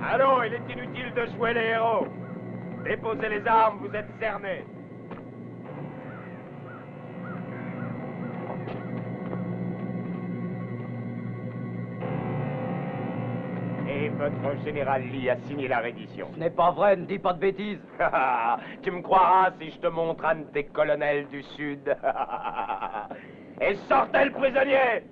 Allons, il est inutile de jouer les héros. Déposez les armes, vous êtes cernés. Et votre général Lee a signé la reddition. Ce n'est pas vrai, ne dis pas de bêtises. Tu me croiras si je te montre un de tes colonels du Sud. Et sortez le prisonnier!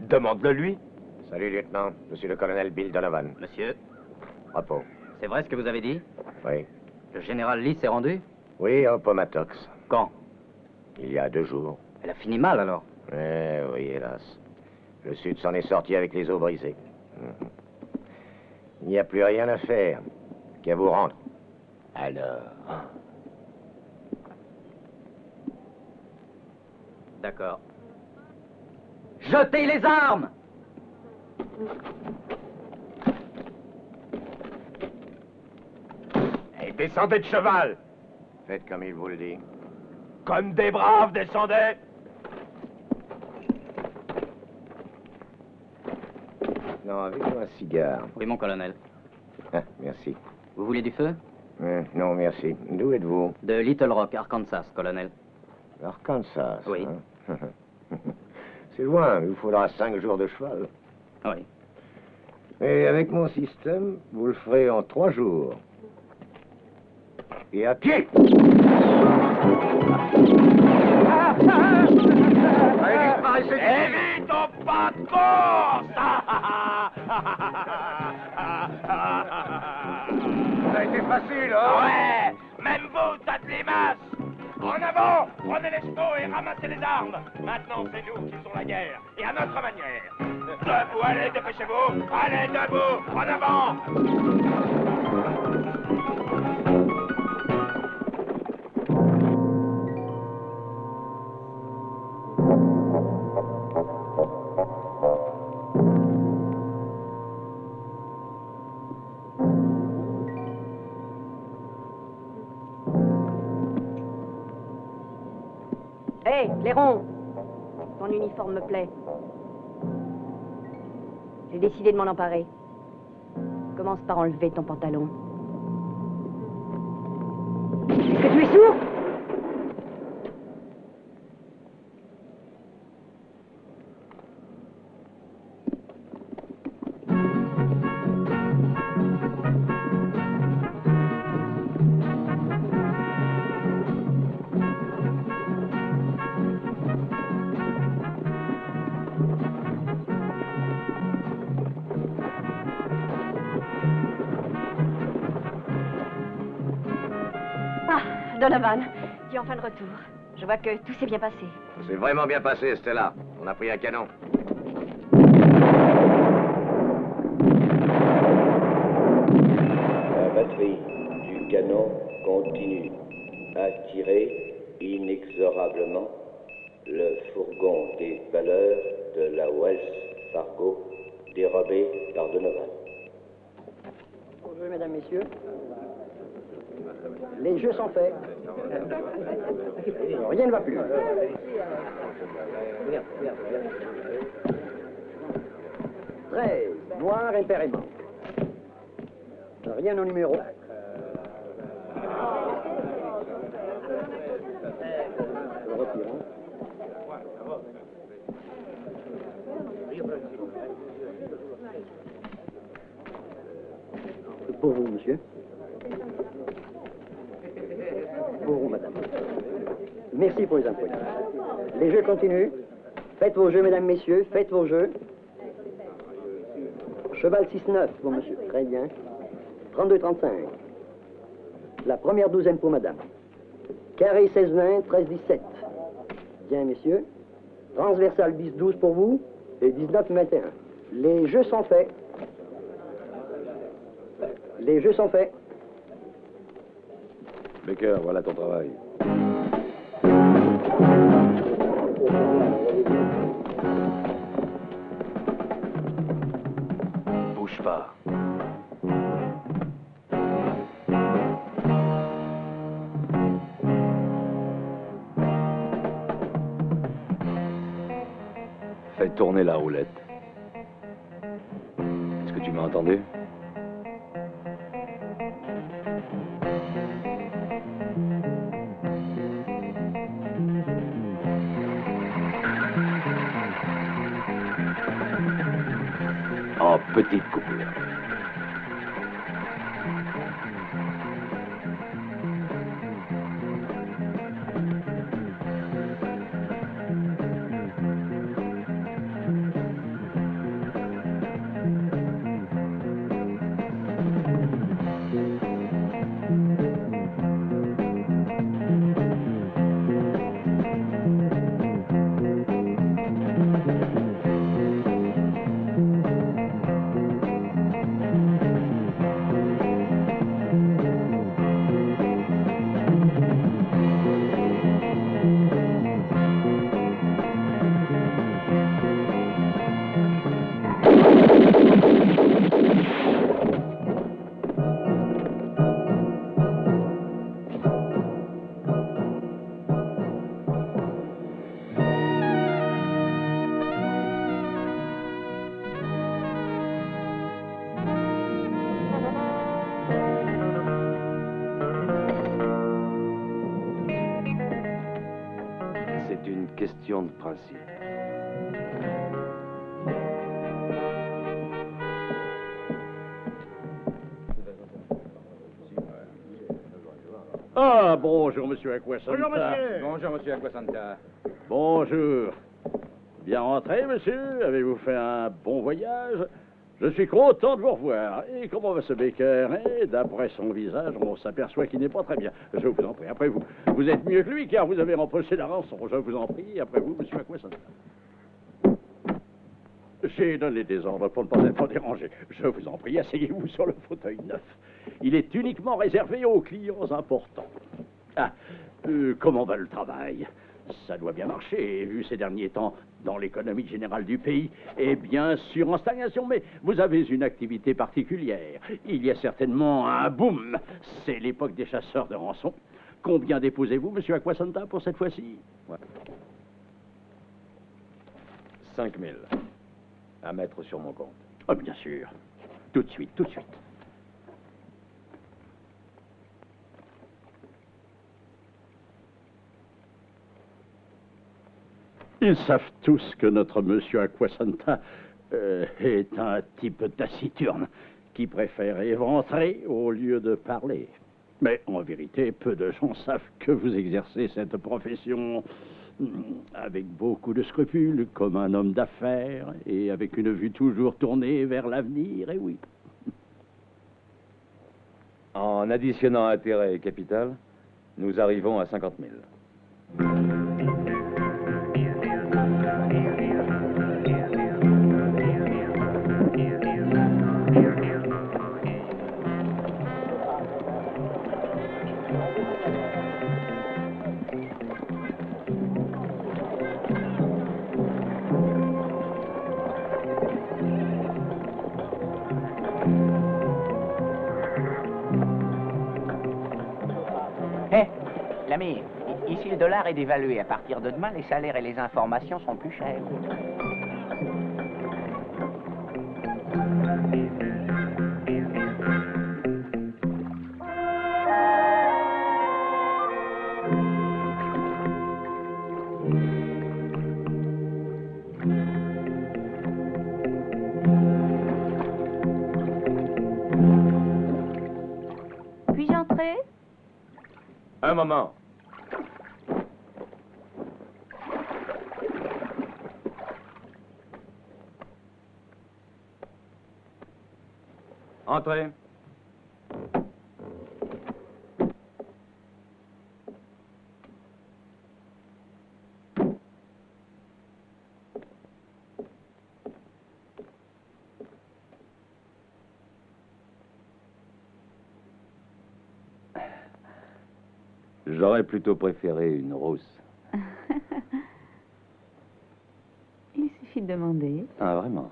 Demande-le lui. Salut, lieutenant. Je suis le colonel Bill Donovan. Monsieur, Repos. c'est vrai ce que vous avez dit? Oui. Le général Lee s'est rendu? Oui, au Pomatox. Quand? Il y a 2 jours. Elle a fini mal, alors. Eh oui, hélas. Le Sud s'en est sorti avec les os brisés. Il n'y a plus rien à faire qu'à vous rendre. Alors... D'accord. Jetez les armes! Et descendez de cheval. Faites comme il vous le dit. Comme des braves, descendez. Non, avec moi un cigare. Oui, mon colonel. Ah, merci. Vous voulez du feu? Non, merci. D'où êtes-vous? De Little Rock, Arkansas, colonel. Arkansas. Oui. Hein? C'est loin, il vous faudra 5 jours de cheval. Oui. Et avec mon système, vous le ferez en 3 jours. Et à pied. Évite au pas de course. Ça a été facile, hein? Ouais. Même vous, tas de limaces. En avant, prenez les chevaux et ramassez les armes. Maintenant, c'est nous qui faisons la guerre, et à notre manière. Debout, allez, dépêchez-vous. Allez, debout, en avant. Hé, Clairon! Ton uniforme me plaît. J'ai décidé de m'en emparer. Commence par enlever ton pantalon. Est-ce que tu es sourd? Donovan, tu es enfin de retour. Je vois que tout s'est bien passé. C'est vraiment bien passé, Stella. On a pris un canon. La batterie du canon continue à tirer inexorablement le fourgon des valeurs de la Wells Fargo dérobé par Donovan. Bonjour, mesdames, messieurs. Les jeux sont faits. Rien ne va plus. 13, noir impairément. Rien au numéro. Retirons. Pour vous, monsieur. Pour vous, madame. Merci pour les employés. Les jeux continuent. Faites vos jeux, mesdames, messieurs. Faites vos jeux. Cheval 6-9 pour monsieur. Très bien. 32-35. La première douzaine pour madame. Carré 16-20, 13-17. Bien, messieurs. Transversal 10-12 pour vous. Et 19-21. Les jeux sont faits. Les jeux sont faits. Baker, voilà ton travail. Bouge pas. Fais tourner la roulette. Est-ce que tu m'as entendu? En petite coupure. Question de principe. Ah, bonjour, monsieur Aquasanta. Bonjour, monsieur. Bonjour, monsieur Aquasanta. Bonjour. Bien rentré, monsieur? Avez-vous fait un bon voyage? Je suis content de vous revoir. Et comment va ce Baker? Eh, d'après son visage, on s'aperçoit qu'il n'est pas très bien. Je vous en prie, après vous. Vous êtes mieux que lui, car vous avez rempoché la rançon. Je vous en prie, après vous, monsieur Aquasanta. J'ai donné des ordres pour ne pas être dérangé. Je vous en prie, asseyez-vous sur le fauteuil neuf. Il est uniquement réservé aux clients importants. Ah, comment va le travail? Ça doit bien marcher, vu ces derniers temps, dans l'économie générale du pays. Et bien sûr en stagnation, mais vous avez une activité particulière. Il y a certainement un boom. C'est l'époque des chasseurs de rançon. Combien déposez-vous, monsieur Aquasanta, pour cette fois-ci? Ouais. 5 000. À mettre sur mon compte. Oh, bien sûr. Tout de suite, tout de suite. Ils savent tous que notre monsieur Aquasanta est un type taciturne qui préfère éventrer au lieu de parler. Mais en vérité, peu de gens savent que vous exercez cette profession avec beaucoup de scrupules, comme un homme d'affaires, et avec une vue toujours tournée vers l'avenir, et oui. En additionnant intérêt et capital, nous arrivons à 50 000. L'ami, ici le dollar est dévalué. À partir de demain, les salaires et les informations sont plus chers. Puis-je entrer? Un moment. Entrez. J'aurais plutôt préféré une rousse. Il suffit de demander. Ah, vraiment?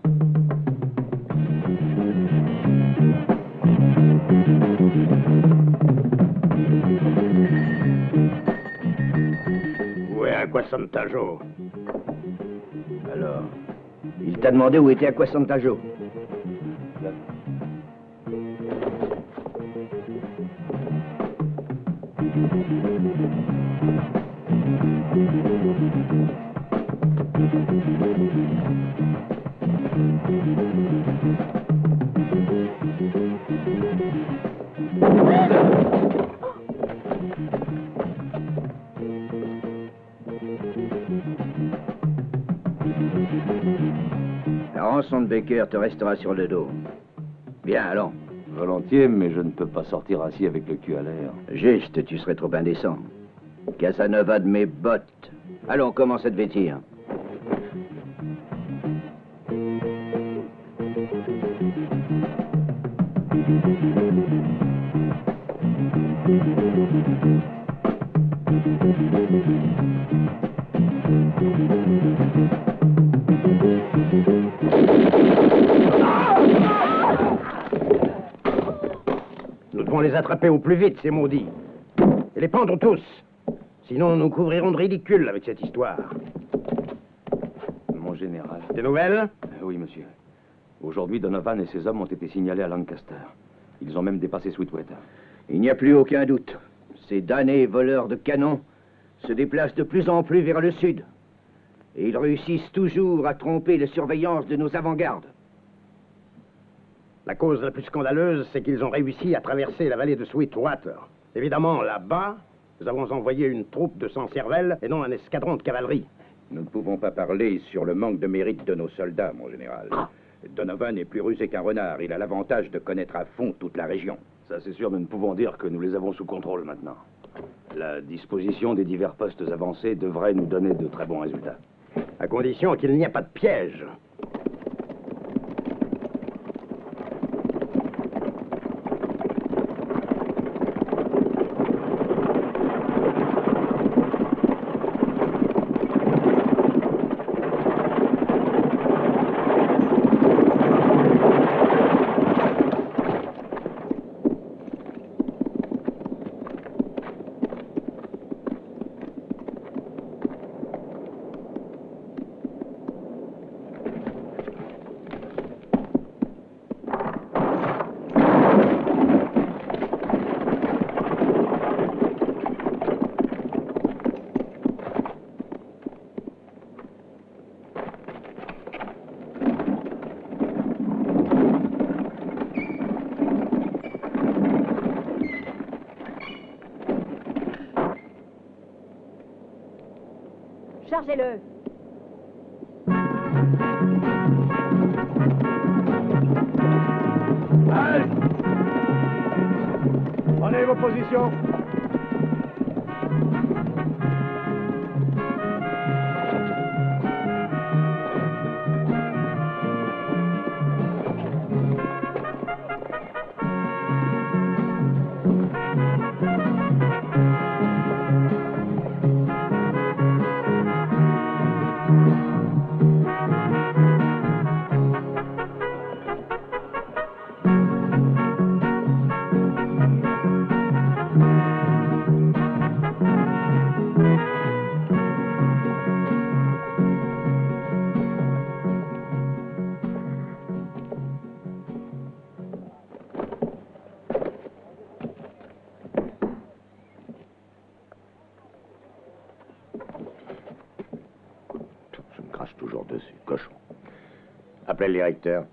Où est Aquasanta Joe? Alors, il t'a demandé où était Aquasanta Joe. La rançon de Baker te restera sur le dos. Bien, allons. Volontiers, mais je ne peux pas sortir ainsi avec le cul à l'air. Juste, tu serais trop indécent. Casanova de mes bottes. Allons, commence à te vêtir. Nous devons les attraper au plus vite, ces maudits. Et les pendre tous. Sinon, nous couvrirons de ridicule avec cette histoire. Mon général. Des nouvelles? Oui, monsieur. Aujourd'hui, Donovan et ses hommes ont été signalés à Lancaster. Ils ont même dépassé Sweetwater. Il n'y a plus aucun doute. Ces damnés voleurs de canons se déplacent de plus en plus vers le sud. Et ils réussissent toujours à tromper les surveillances de nos avant-gardes. La cause la plus scandaleuse, c'est qu'ils ont réussi à traverser la vallée de Sweetwater. Évidemment, là-bas, nous avons envoyé une troupe de 100 cervelles et non un escadron de cavalerie. Nous ne pouvons pas parler sur le manque de mérite de nos soldats, mon général. Donovan est plus rusé qu'un renard. Il a l'avantage de connaître à fond toute la région. Ça, c'est sûr, nous ne pouvons dire que nous les avons sous contrôle maintenant. La disposition des divers postes avancés devrait nous donner de très bons résultats. À condition qu'il n'y ait pas de piège. Chargez-le. Halte! Prenez vos positions. Je me crache toujours dessus, cochon. Appelez le directeur.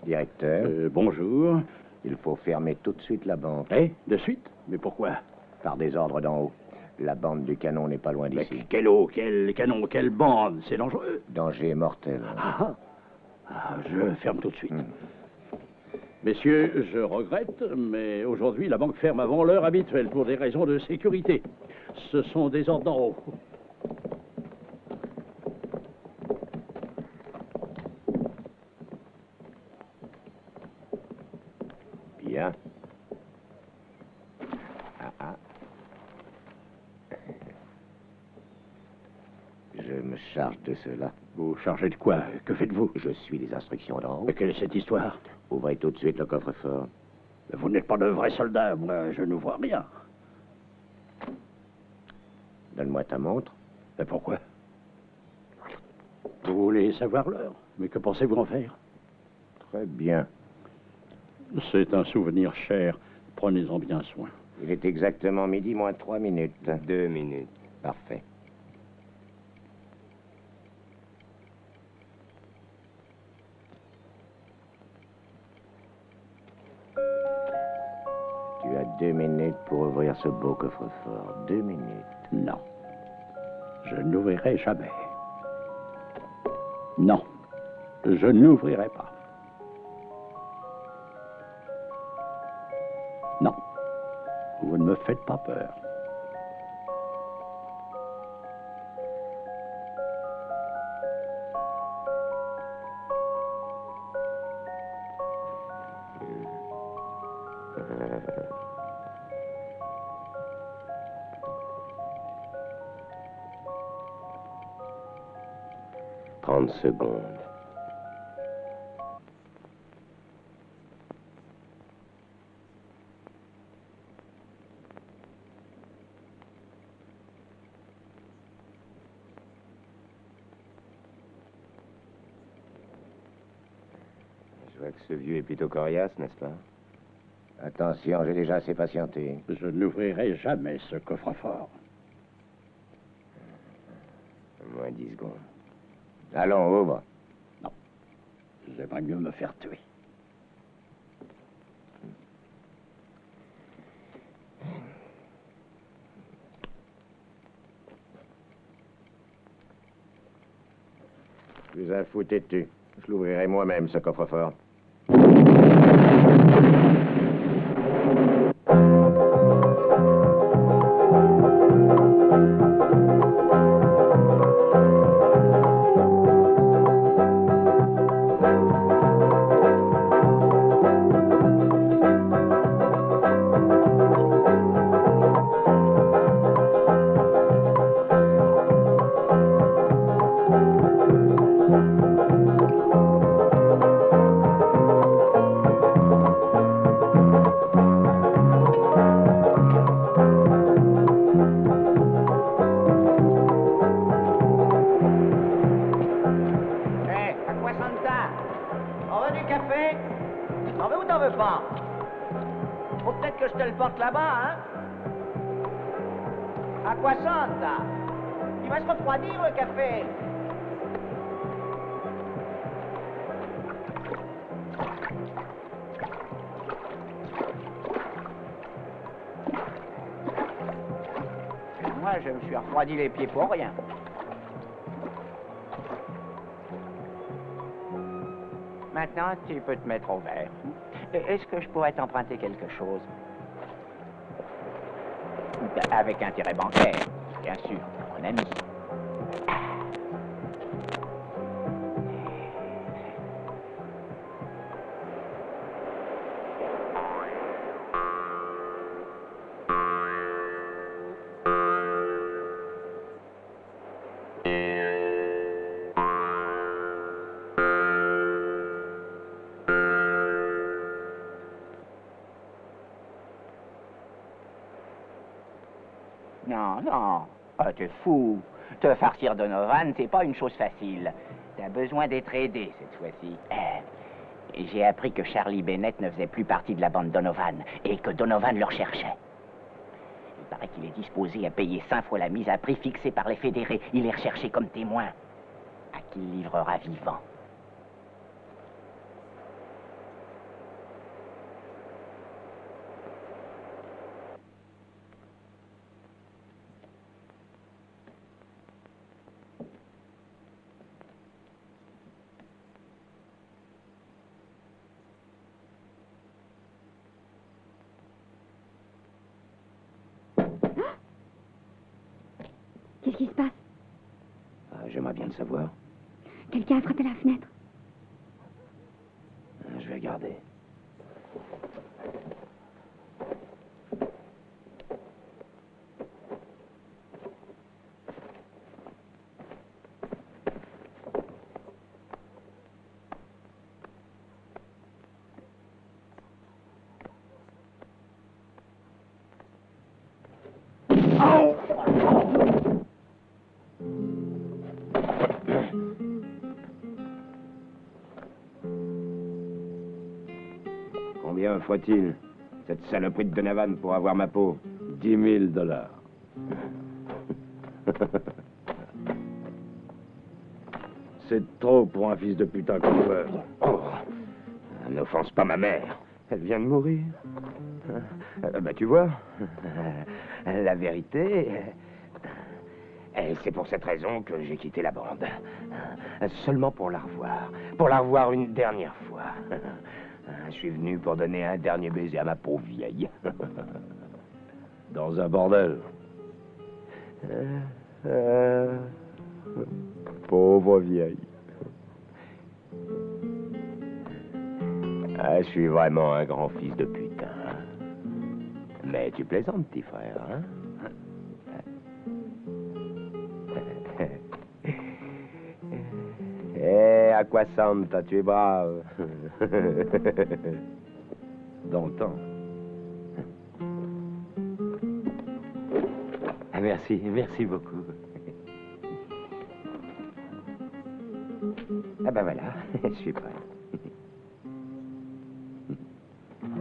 Directeur. Bonjour. Il faut fermer tout de suite la banque. Eh, de suite? Mais pourquoi? Par des ordres d'en haut. La bande du canon n'est pas loin Mais d'ici. quelle eau, quel canon, quelle bande, c'est dangereux. Danger mortel. Je ferme tout de suite. Messieurs, je regrette, mais aujourd'hui, la banque ferme avant l'heure habituelle pour des raisons de sécurité. Ce sont des ordres d'en haut. Bien. Ah. Je me charge de cela. Vous chargez de quoi? Que faites-vous? Je suis les instructions d'en haut. Mais quelle est cette histoire? Ouvrez tout de suite le coffre-fort. Mais vous n'êtes pas de vrais soldats, moi, je ne vois rien. Donne-moi ta montre. Mais pourquoi? Vous voulez savoir l'heure? Mais que pensez-vous en faire? Très bien. C'est un souvenir cher. Prenez-en bien soin. Il est exactement midi moins 3 minutes. 2 minutes. Parfait. Tu as 2 minutes pour ouvrir ce beau coffre-fort. 2 minutes. Non. Je n'ouvrirai jamais. Non. Je n'ouvrirai pas. Non. Vous ne me faites pas peur. Secondes. Je vois que ce vieux est plutôt coriace, n'est-ce pas? Attention, j'ai déjà assez patienté. Je n'ouvrirai jamais ce coffre-fort. Moins 10 secondes. Allons, ouvre. Non. J'aimerais mieux me faire tuer. Tu es un fou têtu. Je l'ouvrirai moi-même, ce coffre-fort. pas. Faut peut-être que je te le porte là-bas, hein? À quoi ça? Il va se refroidir, le café. Moi, je me suis refroidi les pieds pour rien. Maintenant, tu peux te mettre au vert. Est-ce que je pourrais t'emprunter quelque chose? Avec intérêt bancaire, bien sûr, mon ami. Non, non, t'es fou. Te farcir Donovan, c'est pas une chose facile. T'as besoin d'être aidé cette fois-ci. J'ai appris que Charlie Bennett ne faisait plus partie de la bande Donovan et que Donovan le recherchait. Il paraît qu'il est disposé à payer 5 fois la mise à prix fixée par les fédérés. Il est recherché comme témoin, à qui il livrera vivant. Qu'est-ce qui se passe? J'aimerais bien le savoir. Quelqu'un a frappé la fenêtre. Je vais regarder. Combien faut-il, cette saloperie de Donovan, pour avoir ma peau? 10 000 $. C'est trop pour un fils de putain comme toi. Oh, n'offense pas ma mère. Elle vient de mourir. Bah, tu vois, la vérité, c'est pour cette raison que j'ai quitté la bande. Seulement pour la revoir. Pour la revoir une dernière fois. Je suis venu pour donner un dernier baiser à ma pauvre vieille. Dans un bordel. Pauvre vieille. Je suis vraiment un grand fils de putain. Mais tu plaisantes, petit frère, hein? À quoi Santa, tu es brave. Dans le temps. Merci, merci beaucoup. Ah ben voilà, je suis prêt.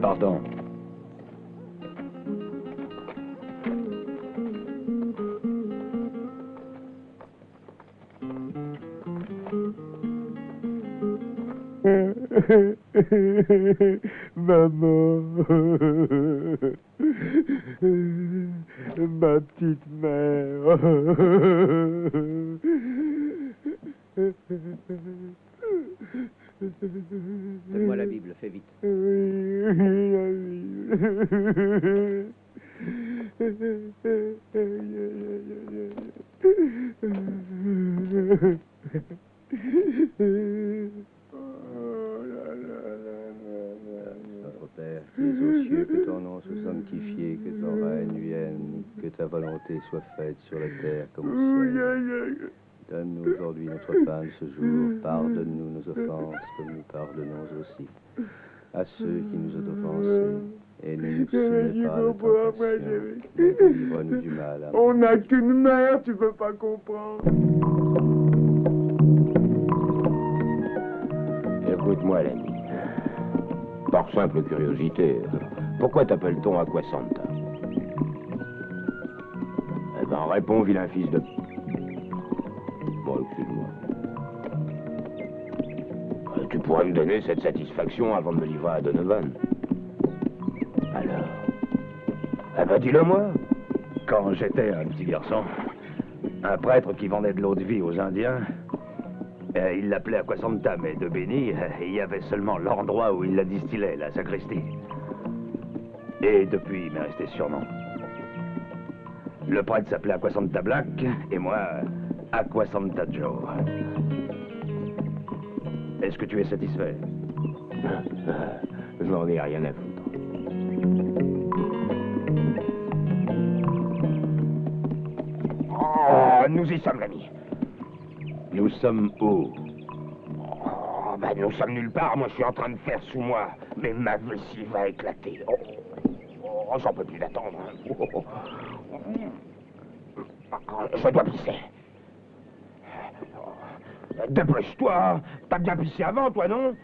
Pardon. Maman, ma petite mère. Donne-moi la Bible, fais vite. Notre Père, qui es aux cieux, que ton nom soit sanctifié, que ton règne vienne, que ta volonté soit faite sur la terre comme au ciel. Donne-nous aujourd'hui notre pain de ce jour. Pardonne-nous nos offenses, comme nous pardonnons aussi à ceux qui nous ont offensés. Et ne nous soumets pas à la tentation, mais délivre-nous du mal. Amen. On n'a qu'une mère, tu peux pas comprendre. Écoute-moi, l'ami. Par simple curiosité, pourquoi t'appelle-t-on Aquasanta? Eh ben, réponds, vilain fils de... Bon, excuse-moi. Tu pourrais me donner cette satisfaction avant de me livrer à Donovan. Alors? Eh ben, dis-le-moi. Quand j'étais un petit garçon, un prêtre qui vendait de l'eau de vie aux Indiens, il l'appelait Aquasanta, mais de béni, il y avait seulement l'endroit où il la distillait, la sacristie. Et depuis, il m'est resté ce surnom. Le prêtre s'appelait Aquasanta Black, et moi, Aquasanta Joe. Est-ce que tu es satisfait? Je n'en ai rien à foutre. Oh, nous y sommes, l'ami. Nous sommes où? Oh, ben nous sommes nulle part. Moi, je suis en train de faire sous moi. Mais ma vessie va éclater. Oh, j'en peux plus d'attendre. Je dois pisser. Dépêche-toi. T'as bien pissé avant, toi, non?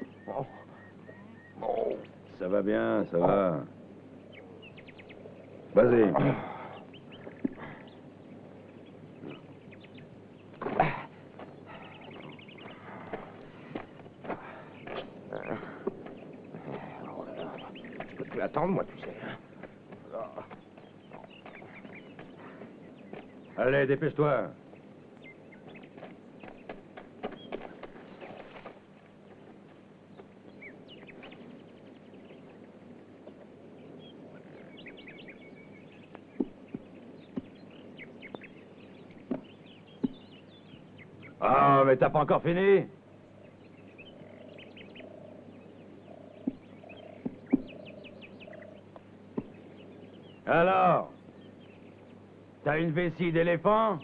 Ça va bien, ça va. Vas-y. Je peux plus attendre, moi, tu sais. Allez, dépêche-toi. Ah, mais t'as pas encore fini? Alors? T'as une vessie d'éléphant?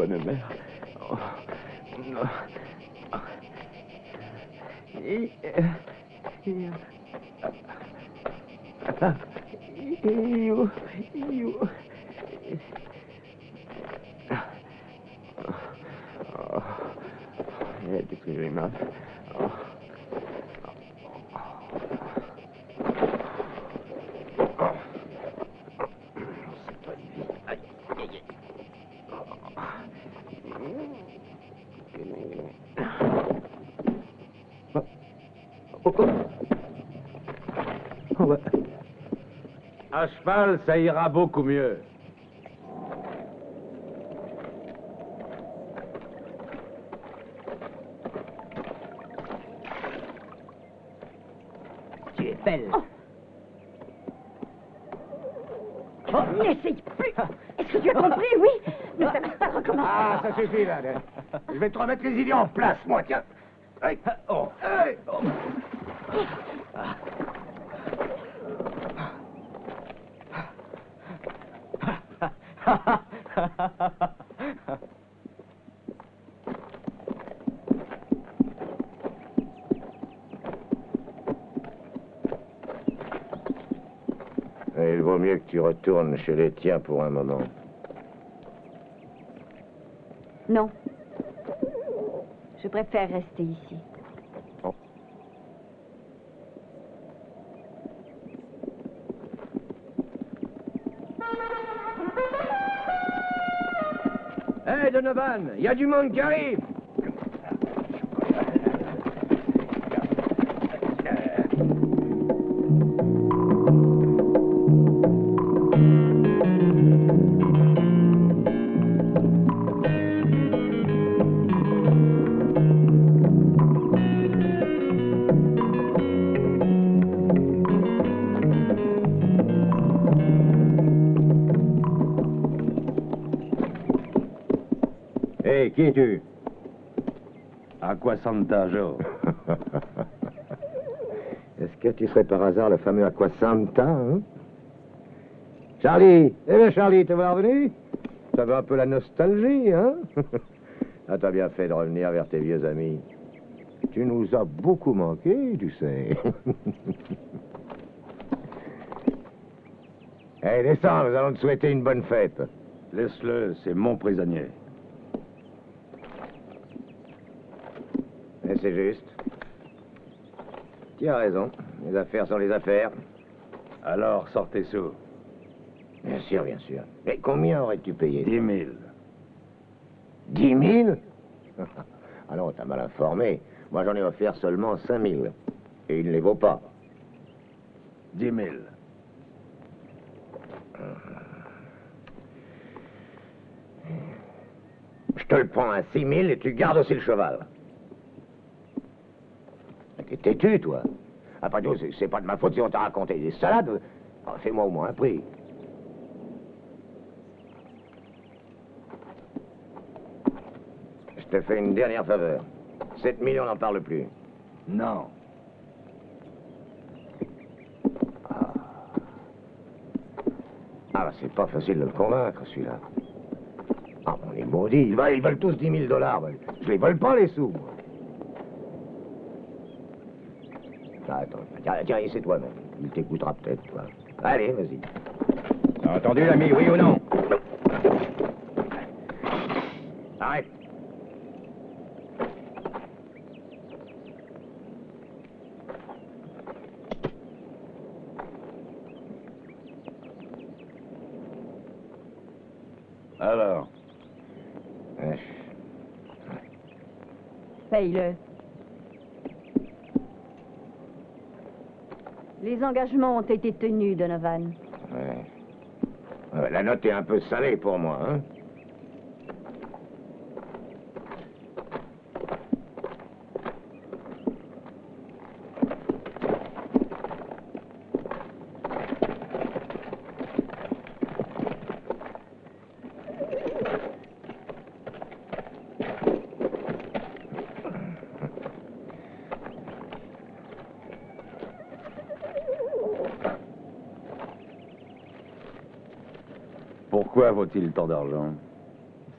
bonne mère. Oh. Non. Qu'est-ce que j'ai mal. À cheval, ça ira beaucoup mieux. Tu es belle. Oh, n'essaye plus. Est-ce que tu as compris, oui? Ne t'avais pas recommencer. Ah, ça suffit, là. Je vais te remettre les idées en place, moi, tiens. Hey. Oh. Hey. Oh. Il vaut mieux que tu retournes chez les tiens pour un moment. Non. Je préfère rester ici. Oh. Donovan. Il y a du monde qui arrive. Hé, qui es-tu? Aquasanta Joe. Est-ce que tu serais par hasard le fameux Aquasanta, hein? Charlie! Eh bien, Charlie, te voilà revenu? Ça va un peu la nostalgie, hein? Ah, t'as bien fait de revenir vers tes vieux amis. Tu nous as beaucoup manqué, tu sais. Hé, descends, nous allons te souhaiter une bonne fête. Laisse-le, c'est mon prisonnier. Et c'est juste. Tu as raison. Les affaires sont les affaires. Alors, sortez sous. Bien sûr, bien sûr. Mais combien aurais-tu payé? 10 000. 10 000? Ah non, t'as mal informé. Moi, j'en ai offert seulement 5 000. Et il ne les vaut pas. 10 000. Je te le prends à 6 000 et tu gardes aussi le cheval. T'es têtu, toi. Après tout, c'est pas de ma faute si on t'a raconté des salades. Oh, fais-moi au moins un prix. Je te fais une dernière faveur. 7 000, on n'en parle plus. Non. Ah, c'est pas facile de le convaincre, celui-là. Ah, on est maudits. Ils veulent tous 10 000 $. Je les vole pas, les sous, moi. Ah, attends, tiens, essaie-toi, même. Il t'écoutera peut-être, toi. Allez, vas-y. T'as entendu, l'ami, oui ou non? Arrête. Alors? Paye-le. Les engagements ont été tenus, Donovan. Ouais. La note est un peu salée pour moi, hein? Pourquoi vaut-il tant d'argent?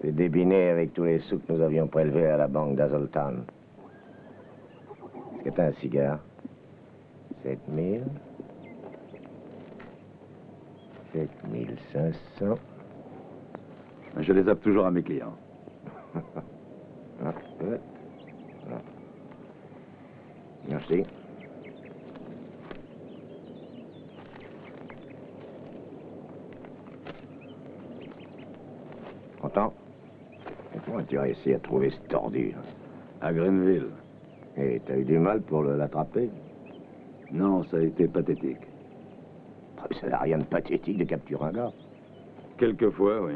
C'est débiné avec tous les sous que nous avions prélevés à la banque d'Azoltan. Est-ce que t'as un cigare? 7 000. 7 500. Je les offre toujours à mes clients. Merci. Content? Et comment tu as réussi à trouver ce tordu? À Greenville. Et t'as eu du mal pour l'attraper? Non, ça a été pathétique. Ça n'a rien de pathétique de capturer un gars. Quelquefois, oui.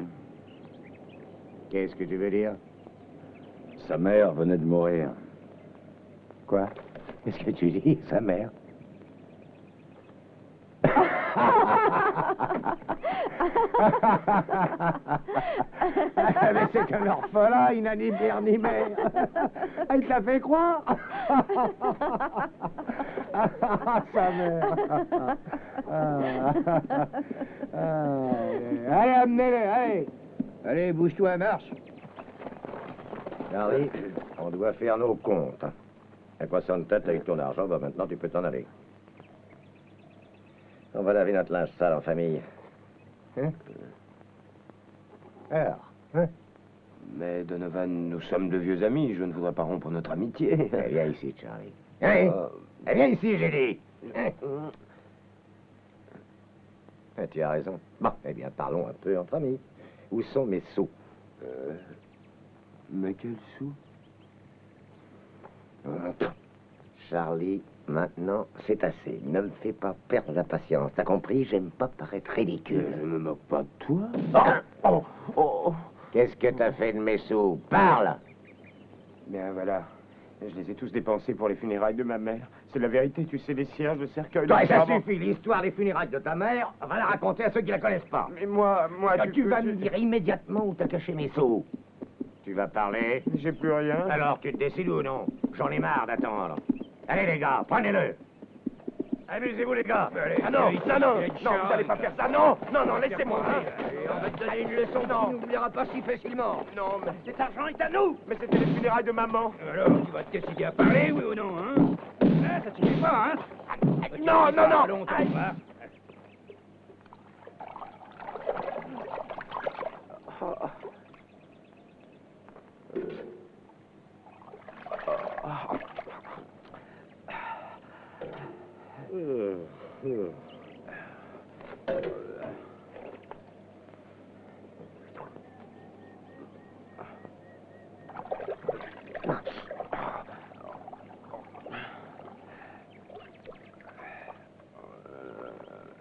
Qu'est-ce que tu veux dire? Sa mère venait de mourir. Quoi? Qu'est-ce que tu dis, sa mère? Mais c'est un orphelin, il n'a ni père ni mère. Il te l'a fait croire? Sa mère. Allez, amenez-le, allez. Allez, bouge-toi, marche. Charlie, on doit faire nos comptes. À quoi ça de tête avec ton argent? Bah maintenant, tu peux t'en aller. On va laver notre linge sale en famille. Hein? Alors, hein? Mais Donovan, nous sommes de vieux amis. Je ne voudrais pas rompre notre amitié. Eh, viens ici, Charlie. Hein? Eh, viens ici, j'ai dit. Hein? Tu as raison. Bon, eh bien, parlons un peu entre amis. Où sont mes sous? Mais quel sou? Charlie, maintenant, c'est assez. Ne me fais pas perdre la patience. T'as compris? J'aime pas paraître ridicule. Je me moque pas de toi. Qu'est-ce que t'as fait de mes sous? Parle! Bien voilà. Je les ai tous dépensés pour les funérailles de ma mère. C'est la vérité, tu sais, les cierges, le cercueil... Toi, le ça serment. suffit. L'histoire des funérailles de ta mère, va la raconter à ceux qui la connaissent pas. Mais moi, Tu vas me dire immédiatement où t'as caché mes sous. Tu vas parler? J'ai plus rien. Alors, tu te décides ou non? J'en ai marre d'attendre. Allez, les gars, prenez-le. Amusez-vous, les gars. Allez, ah non, vous allez pas faire ça, non, laissez-moi. On va te donner une leçon qui n'oubliera pas si facilement. Non, mais Cet argent est à nous. mais c'était les funérailles de maman. Alors, tu vas te décider à parler, oui ou non, hein? Ça te suffit pas, hein? Non. Allons, t'en vas.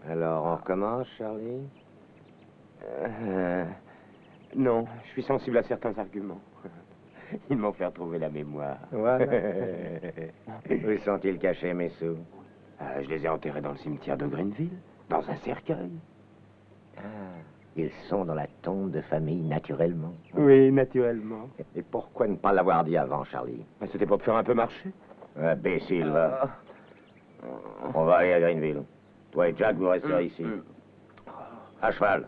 Alors, on recommence, Charlie? Non, je suis sensible à certains arguments. Ils m'ont fait retrouver la mémoire. Voilà. Où sont-ils cachés, mes sous? Je les ai enterrés dans le cimetière de Greenville, dans un cercueil. Ils sont dans la tombe de famille, naturellement. Oui, naturellement. Et pourquoi ne pas l'avoir dit avant, Charlie? C'était pour te faire un peu marcher. Imbécile, va. On va aller à Greenville. Toi et Jack, vous resterez ici. À cheval.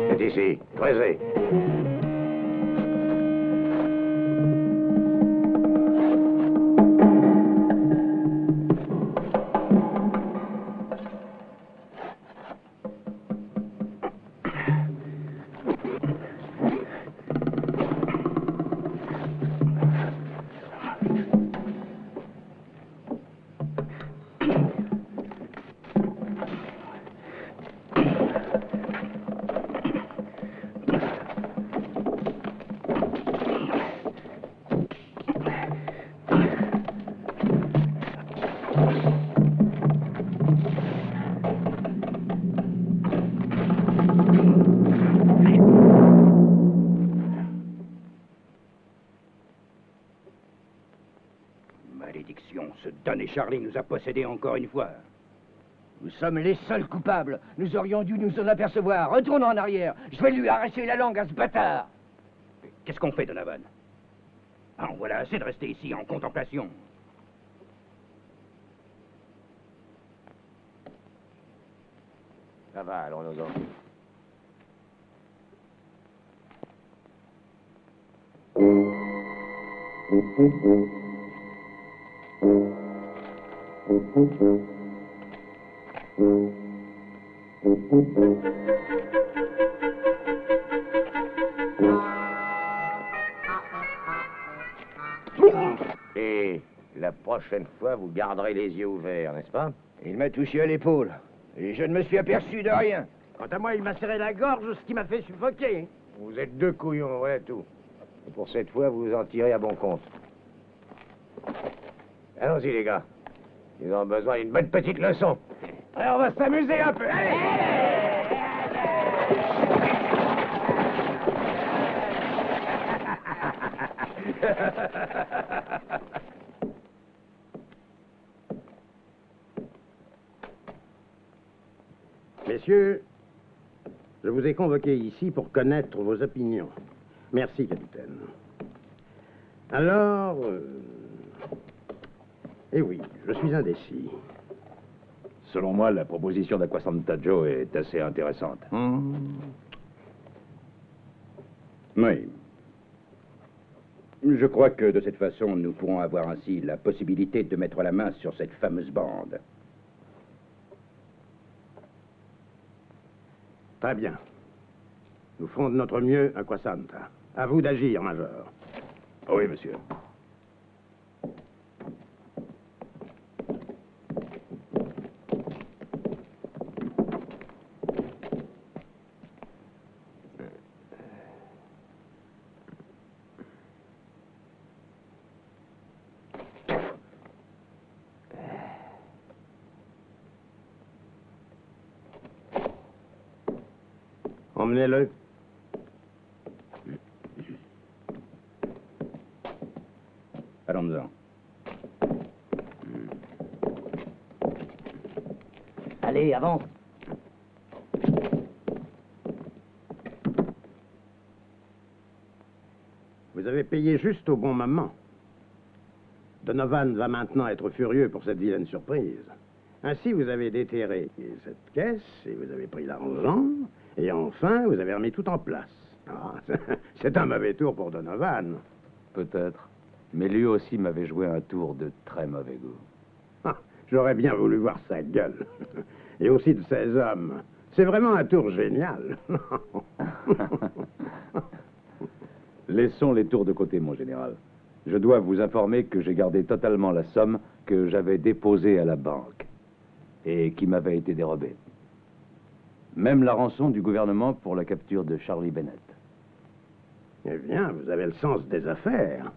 C'est ici. Creusez. Malédiction, ce damné Charlie nous a possédés encore une fois. Nous sommes les seuls coupables. Nous aurions dû nous en apercevoir. Retournons en arrière. Je vais lui arracher la langue à ce bâtard. Qu'est-ce qu'on fait, Donovan? En voilà assez de rester ici en contemplation. Ça va, allons-nous-en. Et la prochaine fois, vous garderez les yeux ouverts, n'est-ce pas? Il m'a touché à l'épaule. Et je ne me suis aperçu de rien. Quant à moi, il m'a serré la gorge, ce qui m'a fait suffoquer. Vous êtes deux couillons, voilà tout. Et pour cette fois, vous vous en tirez à bon compte. Allons-y, les gars. Ils ont besoin d'une bonne petite leçon. Allez, on va s'amuser un peu. Allez. Messieurs, je vous ai convoqués ici pour connaître vos opinions. Merci, capitaine. Alors, eh oui, je suis indécis. Selon moi, la proposition d'Acquasanta Joe est assez intéressante. Oui. Je crois que de cette façon, nous pourrons avoir ainsi la possibilité de mettre la main sur cette fameuse bande. Très bien. Nous ferons de notre mieux, Acquasanta. À vous d'agir, Major. Oui, monsieur. Emmenez-le. Allons-en. Allez, avance. Vous avez payé juste au bon moment. Donovan va maintenant être furieux pour cette vilaine surprise. Ainsi, vous avez déterré cette caisse et vous avez pris l'argent. Et enfin, vous avez remis tout en place. Ah, c'est un mauvais tour pour Donovan. Peut-être. Mais lui aussi m'avait joué un tour de très mauvais goût. Ah, j'aurais bien voulu voir sa gueule. Et aussi de ses hommes. C'est vraiment un tour génial. Laissons les tours de côté, mon général. Je dois vous informer que j'ai gardé totalement la somme que j'avais déposée à la banque et qui m'avait été dérobée. Même la rançon du gouvernement pour la capture de Charlie Bennett. Eh bien, vous avez le sens des affaires.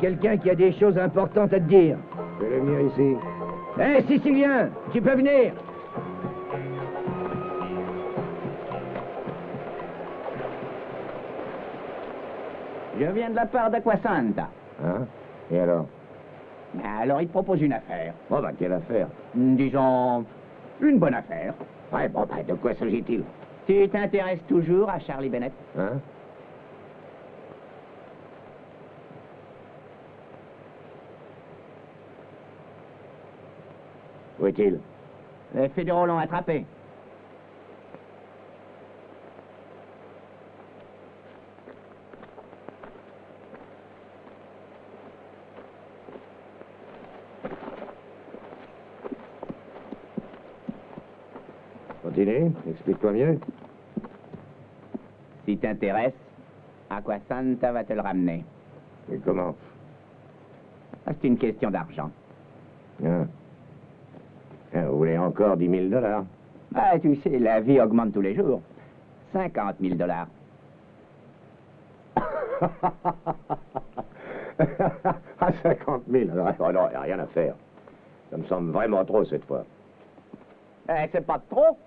Quelqu'un qui a des choses importantes à te dire. Fais-le venir ici. Hé, Sicilien, tu peux venir. Je viens de la part d'Acquasanta. Hein? Et alors? Alors, il te propose une affaire. Oh, bah, quelle affaire? Disons, une bonne affaire. Ouais, bon, bah, de quoi s'agit-il? Tu t'intéresses toujours à Charlie Bennett? Hein? Où est-il? Les fédéraux l'ont attrapé. Continue, explique-toi mieux. Si t'intéresse, Acquasanta va te le ramener. Et comment? C'est une question d'argent. Hein? Vous voulez encore 10 000 $? Ah, tu sais, la vie augmente tous les jours. 50 000 $. À 50 000. Oh non, il n'y a rien à faire. Ça me semble vraiment trop cette fois. C'est pas trop.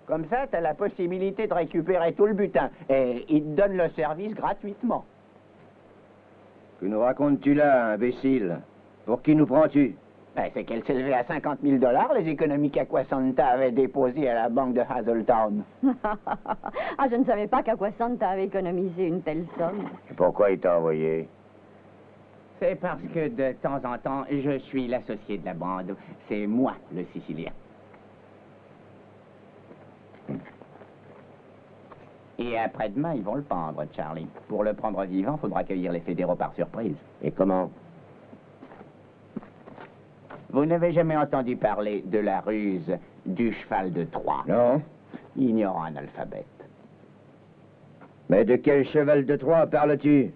Comme ça, t'as la possibilité de récupérer tout le butin. Et ils te donnent le service gratuitement. Que nous racontes-tu là, imbécile? Pour qui nous prends-tu? C'est qu'elle s'élevait à 50 000 $, les économies qu'Acquasanta avait déposées à la banque de Hazeltown. Ah, je ne savais pas qu'Acquasanta avait économisé une telle somme. Et pourquoi il t'a envoyé? C'est parce que de temps en temps, je suis l'associé de la bande. C'est moi, le Sicilien. Et après-demain, ils vont le pendre, Charlie. Pour le prendre vivant, faudra cueillir les fédéraux par surprise. Et comment? Vous n'avez jamais entendu parler de la ruse du cheval de Troie? Non. Ignorant analphabète. Mais de quel cheval de Troie parles-tu?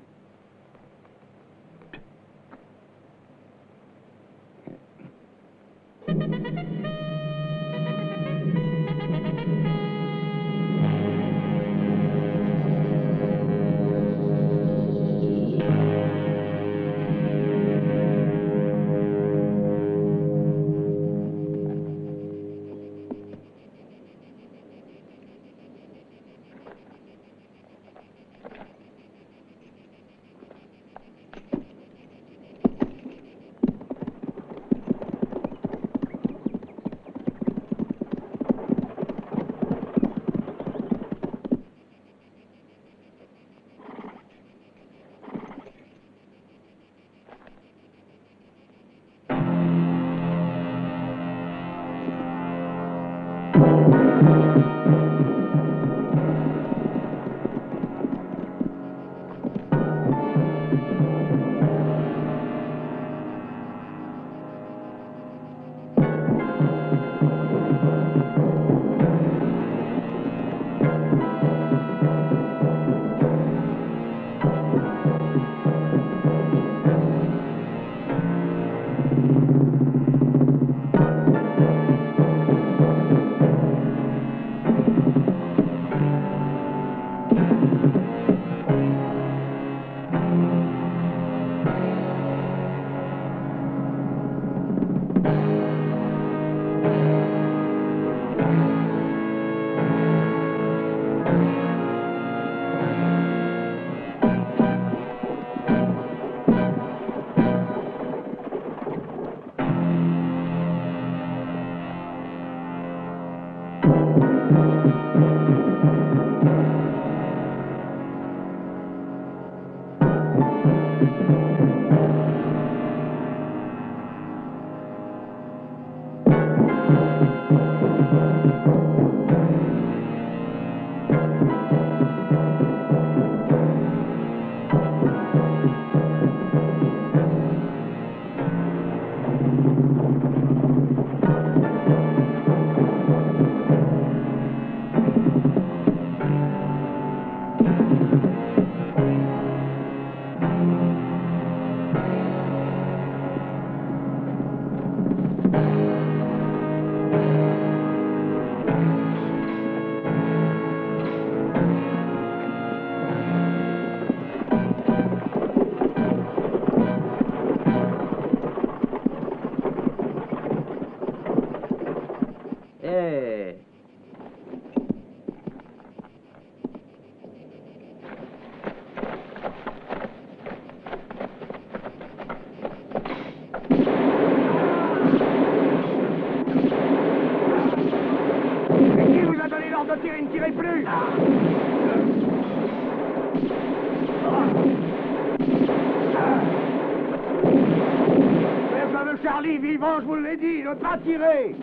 Charlie, vivant, je vous l'ai dit, ne pas tirer.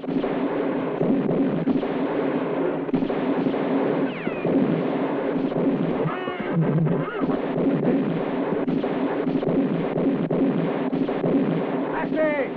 Assez.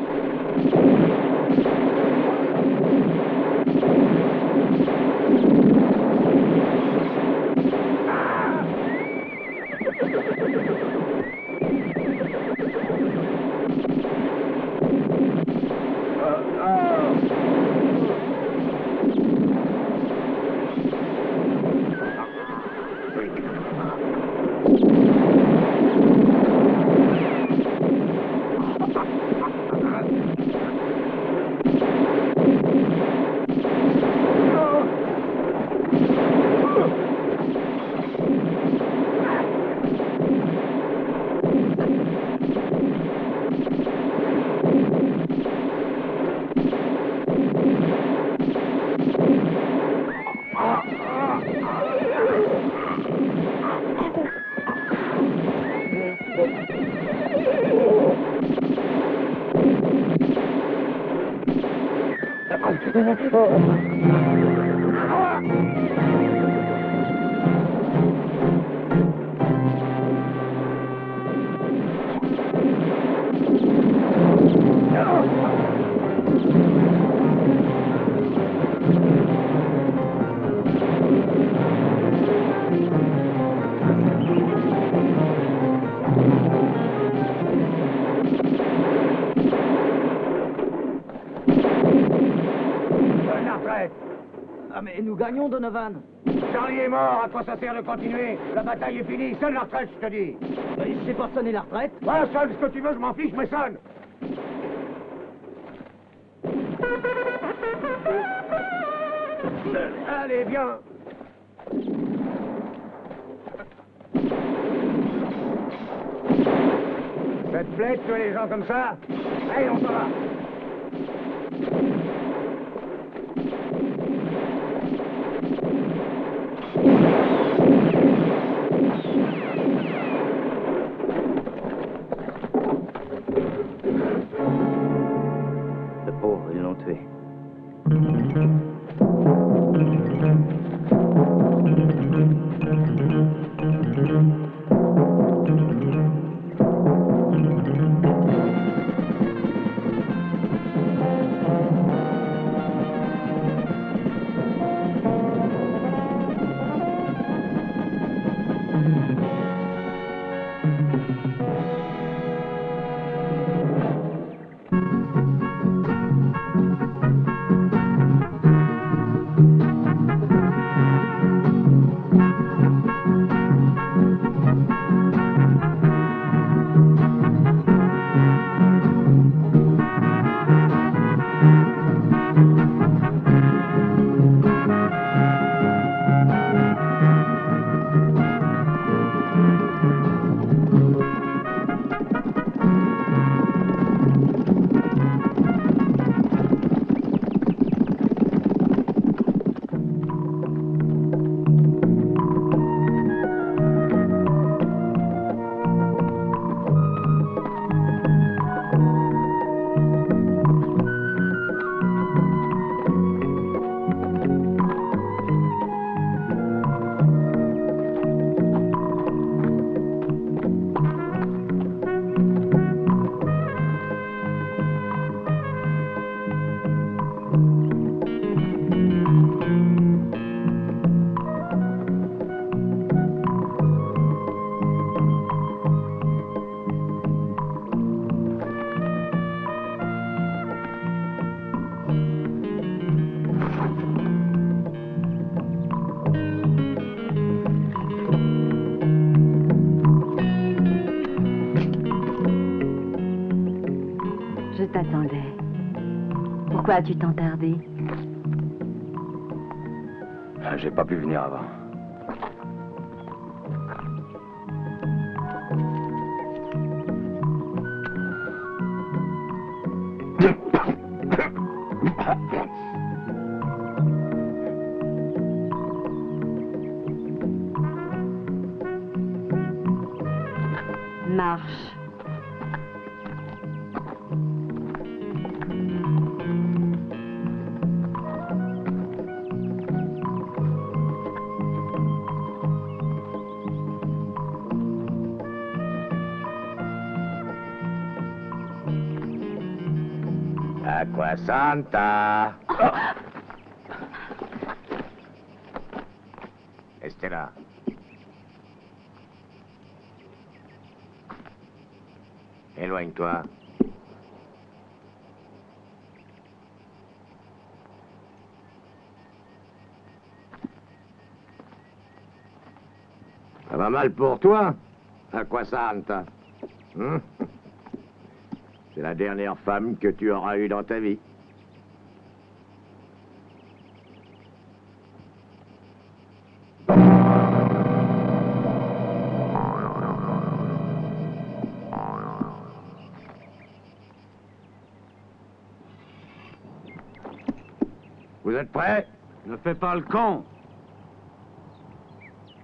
Ah mais nous gagnons, Donovan. Charlie est mort, à quoi ça sert de continuer? La bataille est finie, sonne la retraite, je te dis. Je sais pas sonner la retraite. Ouais, sonne ce que tu veux, je m'en fiche, mais sonne. Allez, viens. Ça te plaît de tuer les gens comme ça? Allez, on s'en va. Le pauvre, ils l'ont tué. Pourquoi as-tu tant tardé? J'ai pas pu venir avant. Marche. Acqua Santa. Estella. Éloigne-toi. Ça va mal pour toi, Acqua Santa. C'est la dernière femme que tu auras eue dans ta vie. Vous êtes prêts? Ne fais pas le con.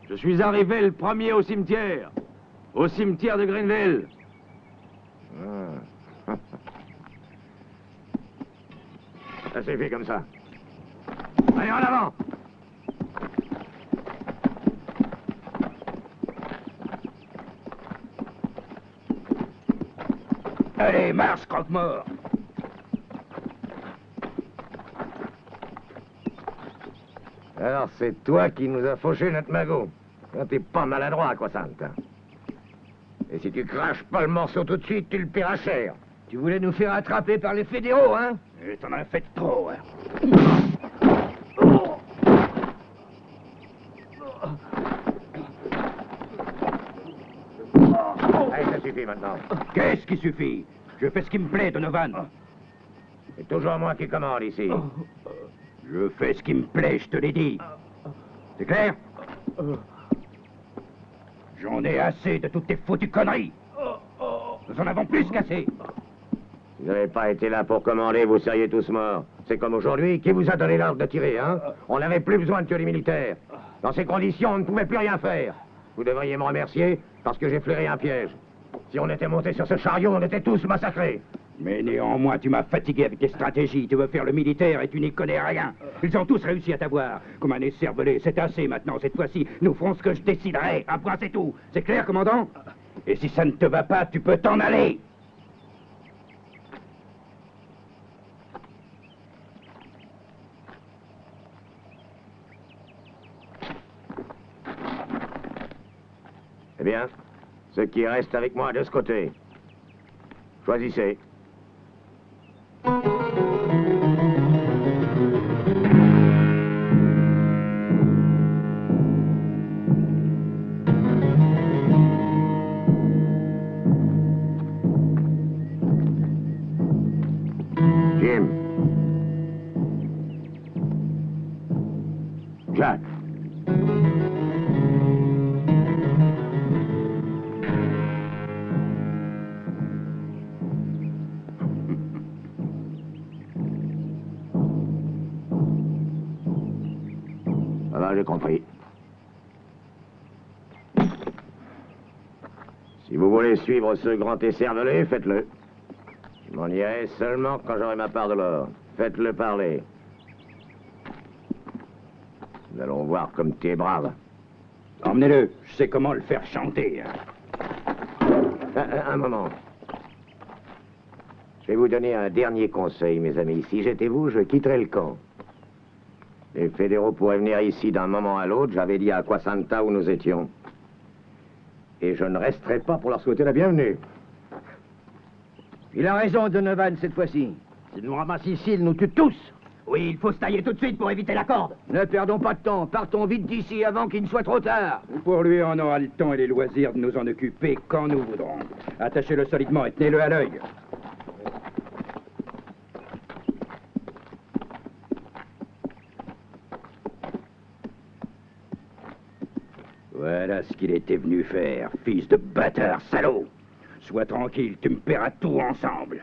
Je suis arrivé le premier au cimetière de Greenville. Ça suffit comme ça. Allez, en avant! Allez, marche, croque-mort! Alors, c'est toi qui nous as fauché notre magot. T'es pas maladroit, quoi, Santa. Et si tu craches pas le morceau tout de suite, tu le paieras cher. Tu voulais nous faire attraper par les fédéraux, hein? Et t'en as fait trop, hein? Allez, ça suffit maintenant. Qu'est-ce qui suffit? Je fais ce qui me plaît, Donovan. C'est toujours moi qui commande ici. Je fais ce qui me plaît, je te l'ai dit. C'est clair? J'en ai assez de toutes tes foutues conneries. Nous en avons plus qu'assez. Si vous n'avez pas été là pour commander, vous seriez tous morts. C'est comme aujourd'hui, qui vous a donné l'ordre de tirer, hein? On n'avait plus besoin de tuer les militaires. Dans ces conditions, on ne pouvait plus rien faire. Vous devriez me remercier parce que j'ai flairé un piège. Si on était monté sur ce chariot, on était tous massacrés. Mais néanmoins, tu m'as fatigué avec tes stratégies. Tu veux faire le militaire et tu n'y connais rien. Ils ont tous réussi à t'avoir. Comme un écervelé, c'est assez maintenant. Cette fois-ci, nous ferons ce que je déciderai. Un point, c'est tout. C'est clair, commandant? Et si ça ne te va pas, tu peux t'en aller. Eh bien, ceux qui restent avec moi de ce côté. Choisissez. Jim. Jack. Voilà, j'ai compris. Si vous voulez suivre ce grand écervelé, faites-le. Je m'en irai seulement quand j'aurai ma part de l'or. Faites-le parler. Nous allons voir comme tu es brave. Emmenez-le. Je sais comment le faire chanter. Un moment. Je vais vous donner un dernier conseil, mes amis. Si j'étais vous, je quitterais le camp. Les fédéraux pourraient venir ici d'un moment à l'autre. J'avais dit à Acqua Santa où nous étions. Et je ne resterai pas pour leur souhaiter la bienvenue. Il a raison, Donovan, cette fois-ci. S'il nous ramasse ici, il nous tue tous. Oui, il faut se tailler tout de suite pour éviter la corde. Ne perdons pas de temps. Partons vite d'ici avant qu'il ne soit trop tard. Pour lui, on aura le temps et les loisirs de nous en occuper quand nous voudrons. Attachez-le solidement et tenez-le à l'œil. Voilà ce qu'il était venu faire, fils de bâtard, salaud. Sois tranquille, tu me paieras tout ensemble.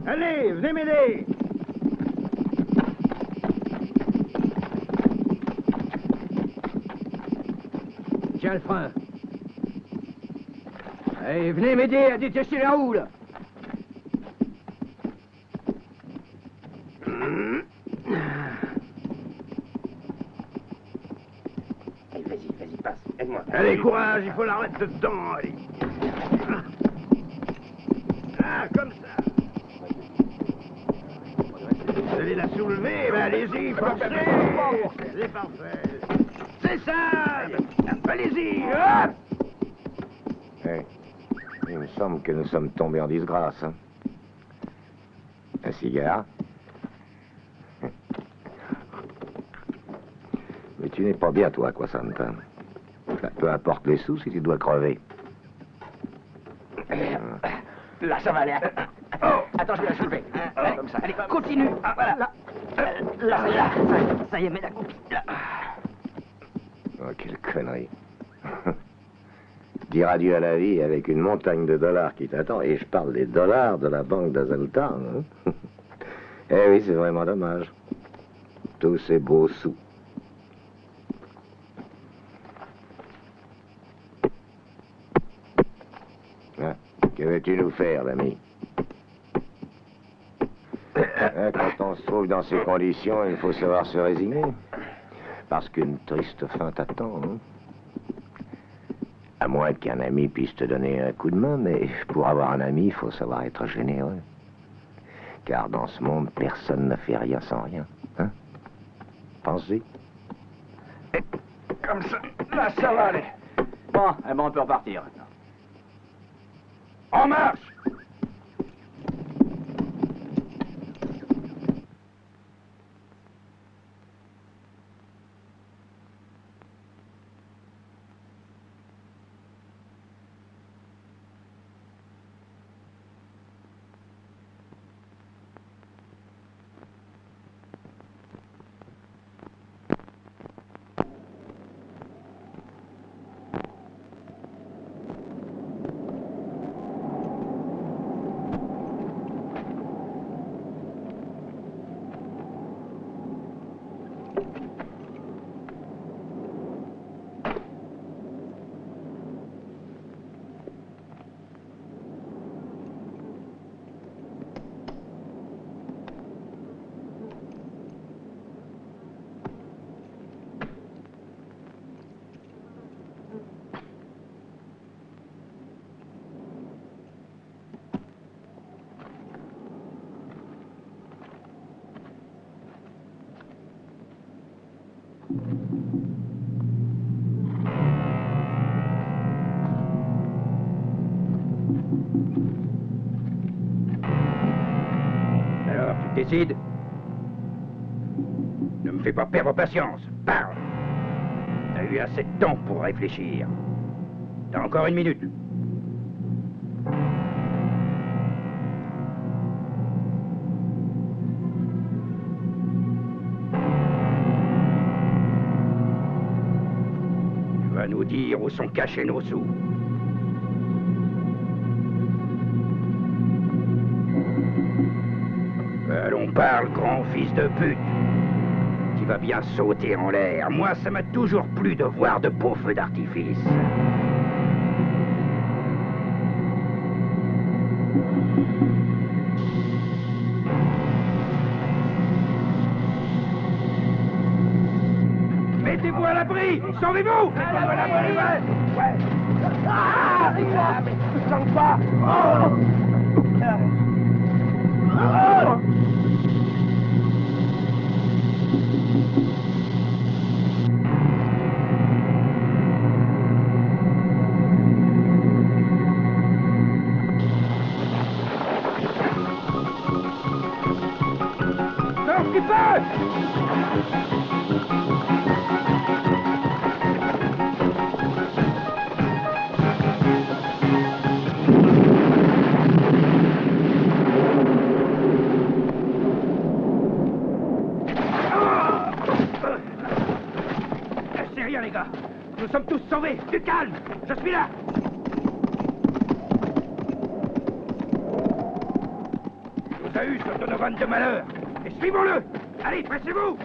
Allez, venez m'aider. Tiens le frein. Allez, venez m'aider à détacher la roue, là. Allez, vas-y, passe, aide-moi. Allez, courage, il faut la remettre dedans, allez. Ah, comme ça. Vous allez la soulever, ben allez-y, forcez. C'est parfait. C'est ça. Allez-y, hop. Hey, il me semble que nous sommes tombés en disgrâce. Hein. Un cigare. Mais tu n'es pas bien, toi, quoi, Santa. Peu importe les sous si tu dois crever. Là, ça va aller. Attends, je vais la soulever. Comme ça. Allez, continue. Voilà. Là. Ça y est, mets la copie. Là. Oh, quelle connerie. Dire adieu à la vie avec une montagne de dollars qui t'attend, et je parle des dollars de la banque d'Azeltown. Hein. Eh oui, c'est vraiment dommage. Tous ces beaux sous. Ah, que veux-tu nous faire, l'ami? Quand on se trouve dans ces conditions, il faut savoir se résigner. Parce qu'une triste fin t'attend. Hein? À moins qu'un ami puisse te donner un coup de main, mais pour avoir un ami, il faut savoir être généreux. Car dans ce monde, personne ne fait rien sans rien. Hein? Pense-y. Comme ça, là, ça va aller. Bon, on peut repartir. En marche! Alors, tu décides? Ne me fais pas perdre patience. Parle! T'as eu assez de temps pour réfléchir. T'as encore 1 minute. Tu vas nous dire où sont cachés nos sous. Allons, parle, grand fils de pute. Tu vas bien sauter en l'air. Moi, ça m'a toujours plu de voir de beaux feux d'artifice. Mettez-vous à l'abri! Sauvez-vous! Mettez-vous à l'abri, ouais! Ah! Mais je sens pas! Oh! Oh! un petit C'est rien, les gars. Nous sommes tous sauvés. Du calme. Je suis là. Il nous a eu ce Donovan de malheur. Et suivons-le. Allez, pressez-vous.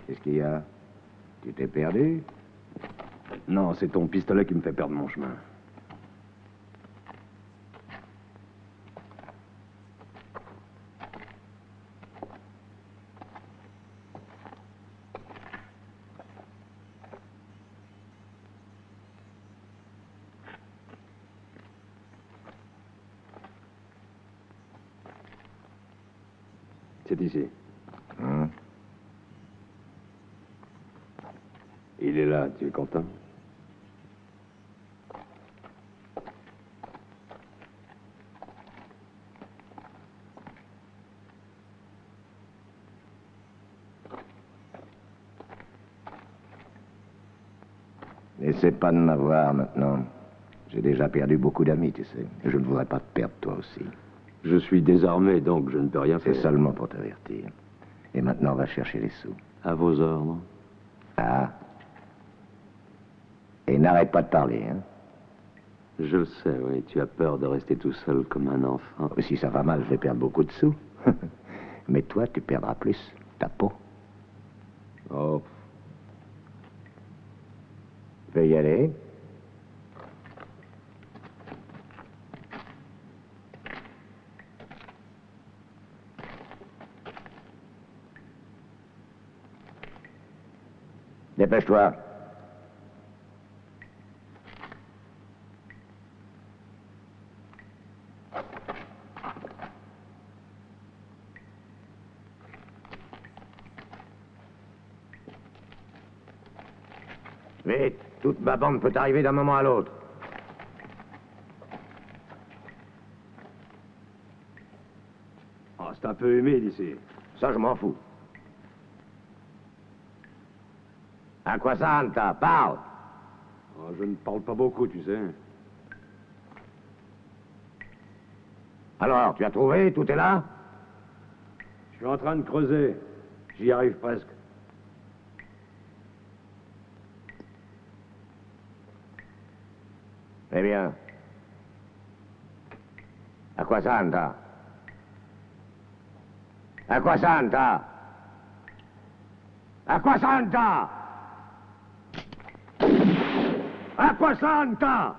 Qu'est-ce qu'il y a? Tu t'es perdu? Non, c'est ton pistolet qui me fait perdre mon chemin. C'est ici. Hein? Il est là, tu es content? N'essaie pas de m'avoir maintenant. J'ai déjà perdu beaucoup d'amis, tu sais. Et je ne voudrais pas te perdre toi aussi. Je suis désarmé, donc je ne peux rien faire. C'est seulement pour t'avertir. Et maintenant, on va chercher les sous. À vos ordres. Ah. Et n'arrête pas de parler, hein. Je le sais, oui. Tu as peur de rester tout seul comme un enfant. Si ça va mal, je vais perdre beaucoup de sous. Mais toi, tu perdras plus. Ta peau. Oh. Tu peux y aller. Dépêche-toi. Vite, toute ma bande peut arriver d'un moment à l'autre. Oh, c'est un peu humide ici. Ça, je m'en fous. À quoi ça, Anta? Parle! Oh, je ne parle pas beaucoup, tu sais. Alors, tu as trouvé? Tout est là? Je suis en train de creuser. J'y arrive presque. Eh bien. À quoi ça, Anta? À quoi ça, Anta? À quoi ça, Anta? À quoi ça, Anta?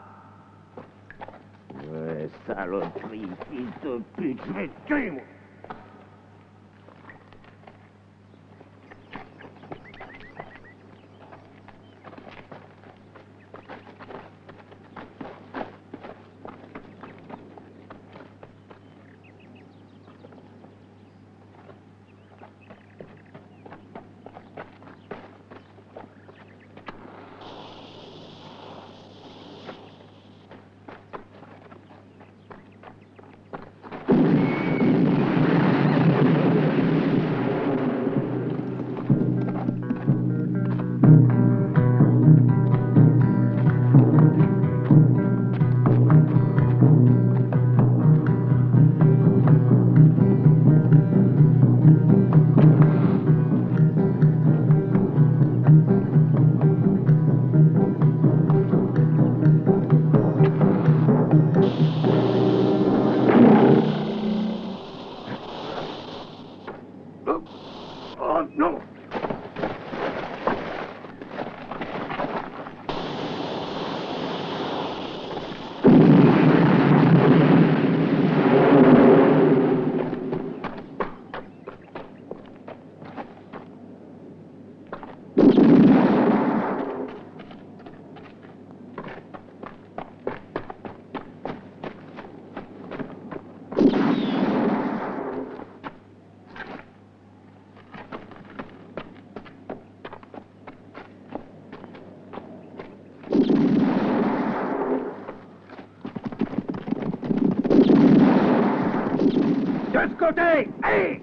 Ouais, saloperie, fils de pute, je vais te tuer, moi. côté! Allez!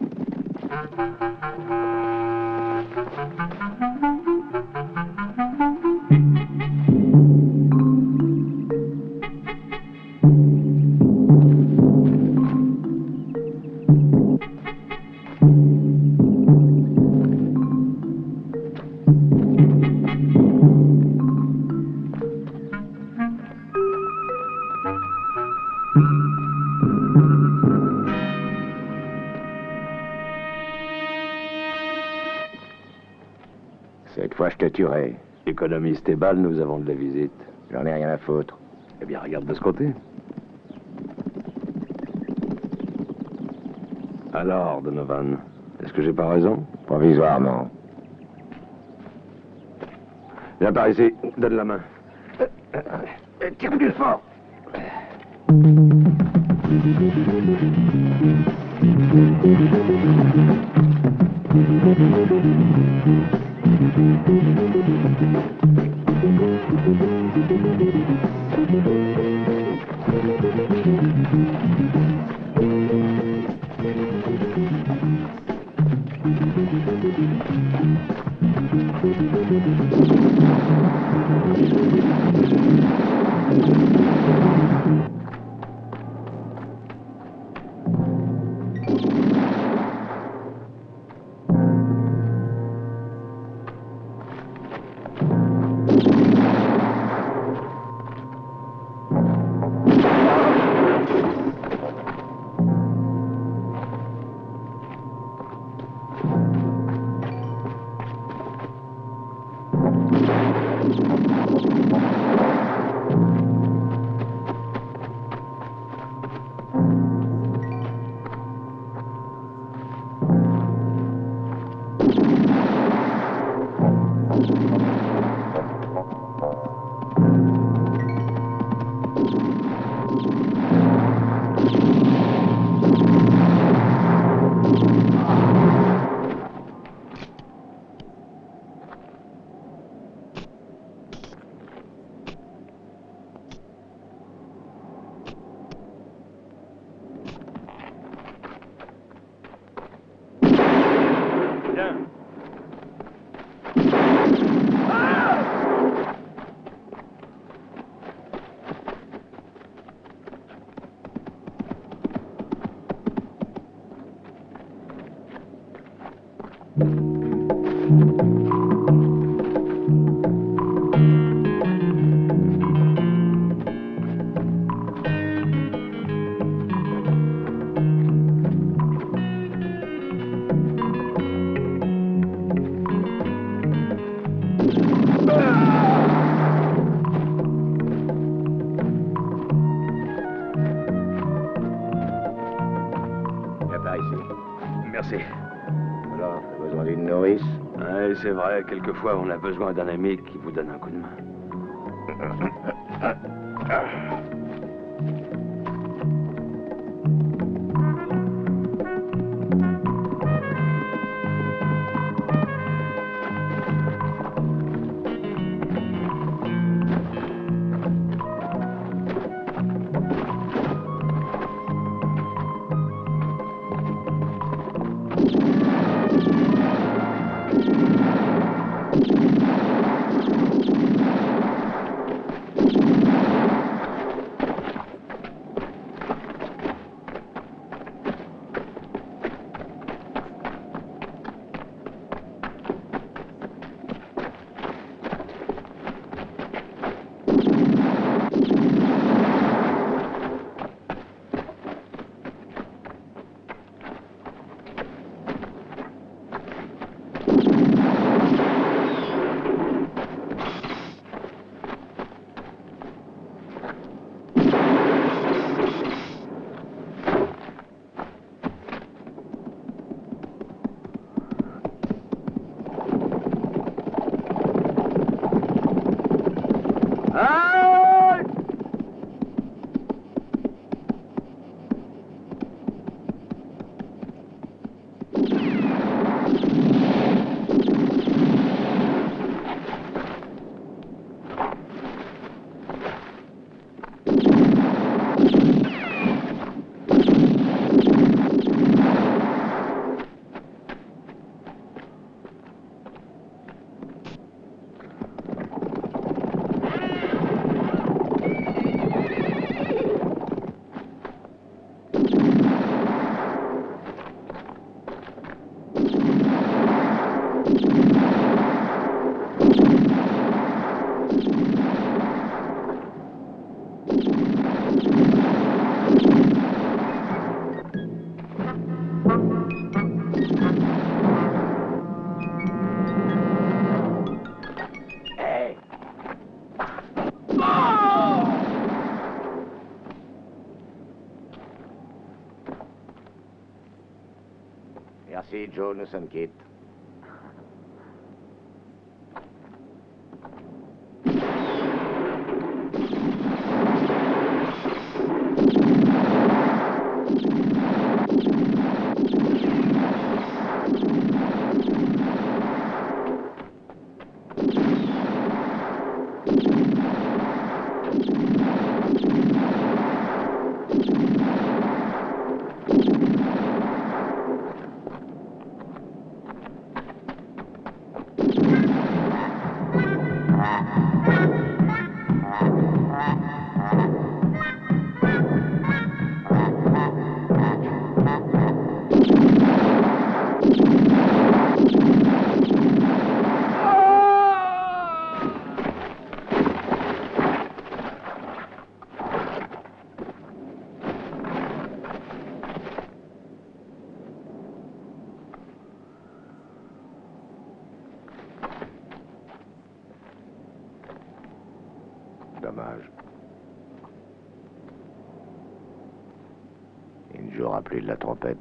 Cette fois, je te tuerai. Économiste tes balles, nous avons de la visite. J'en ai rien à foutre. Eh bien, regarde de ce côté. Alors, Donovan, est-ce que j'ai pas raison? Provisoirement. Viens par ici, donne la main. Tire plus fort! Merci. Alors, t'as besoin d'une nourrice? Ouais, c'est vrai, quelquefois on a besoin d'un ami qui vous donne un coup de main. Merci, Joe, nous sommes quittes. Dommage. Il ne jouera plus de la trompette.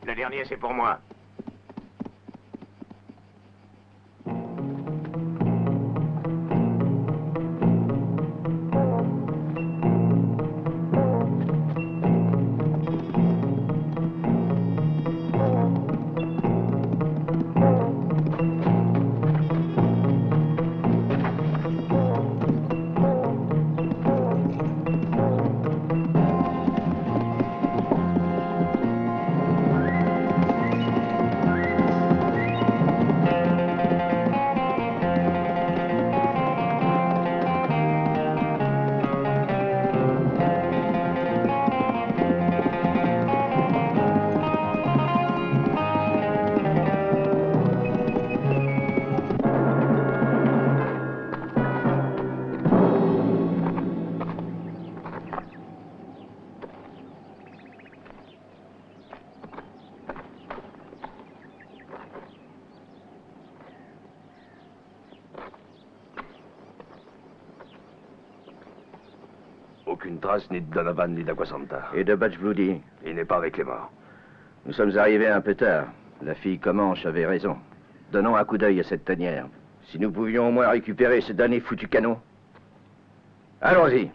Le dernier, c'est pour moi. Aucune trace ni de Donovan ni d'Aquasanta. Et de Batch Bloody. Il n'est pas avec les morts. Nous sommes arrivés un peu tard. La fille Comanche avait raison. Donnons un coup d'œil à cette tanière. Si nous pouvions au moins récupérer ce damné foutu canon. Allons-y.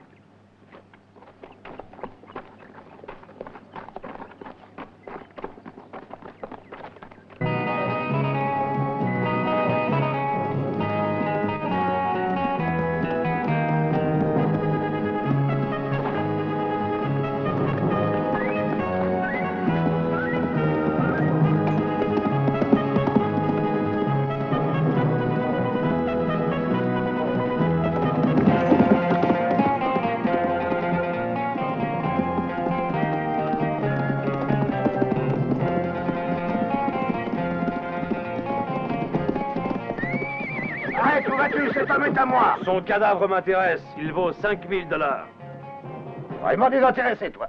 Cet homme est à moi. Son cadavre m'intéresse. Il vaut 5000 $. Vraiment désintéressé, toi.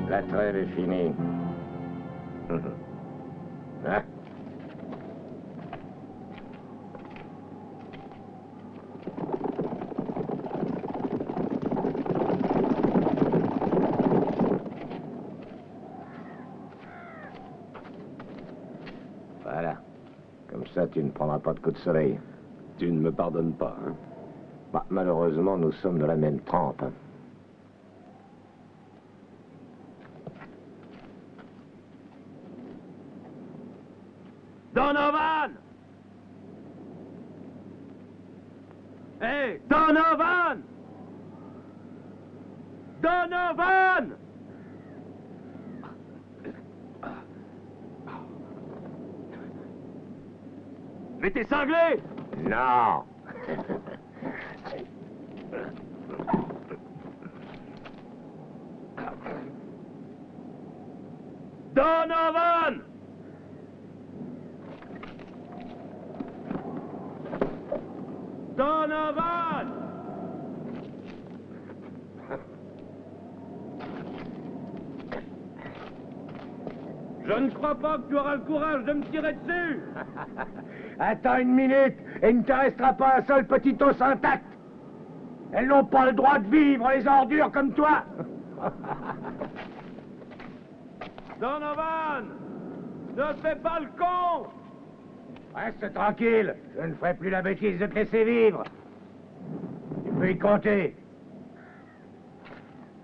La trêve est finie. Hein? Voilà. Comme ça, tu ne prendras pas de coup de soleil. Tu ne me pardonnes pas, hein? Bah, malheureusement, nous sommes de la même trempe. Hein. Donovan! Hey, Donovan! Donovan! Mais t'es cinglé! Non! Donovan! Donovan! Je ne crois pas que tu auras le courage de me tirer dessus! Attends une minute, et il ne te restera pas un seul petit os intact. Elles n'ont pas le droit de vivre, les ordures comme toi. Donovan! Ne fais pas le con! Reste tranquille, je ne ferai plus la bêtise de te laisser vivre. Tu peux y compter.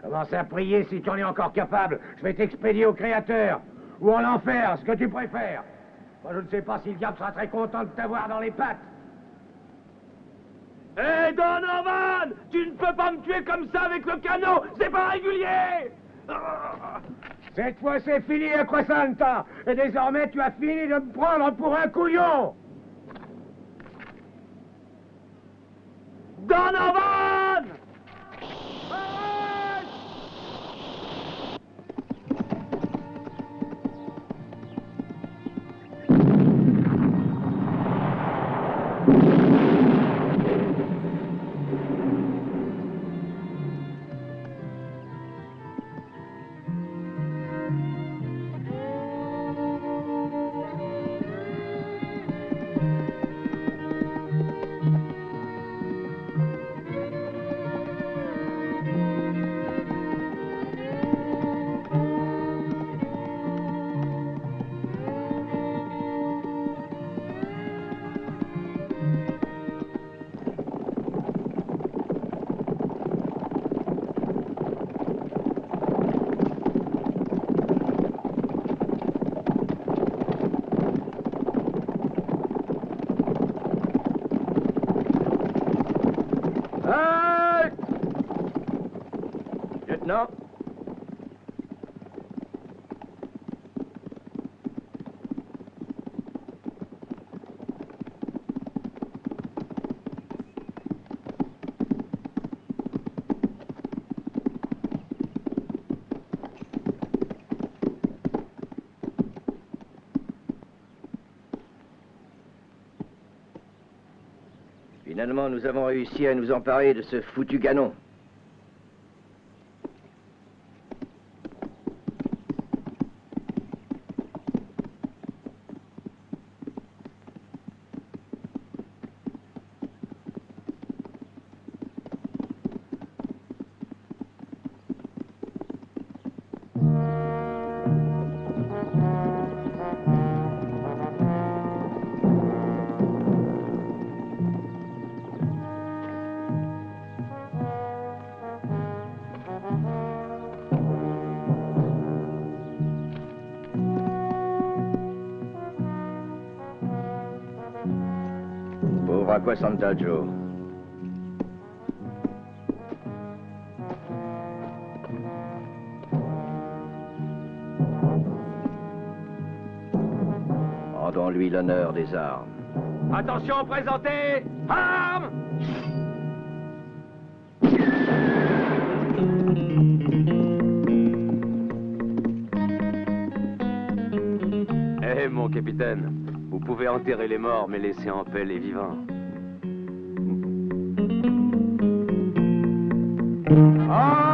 Commence à prier si tu en es encore capable. Je vais t'expédier au Créateur. Ou en enfer, ce que tu préfères. Moi, je ne sais pas si le diable sera très content de t'avoir dans les pattes. Hé, Donovan! Tu ne peux pas me tuer comme ça avec le canot! C'est pas régulier! Cette fois, c'est fini, Aquasanta. Et désormais, tu as fini de me prendre pour un couillon. Donovan! Non. Finalement, nous avons réussi à nous emparer de ce foutu canon. Aquasanta Joe. Rendons-lui l'honneur des armes. Attention, présentez! Armes! Eh, mon capitaine, vous pouvez enterrer les morts, mais laisser en paix les vivants. Ah!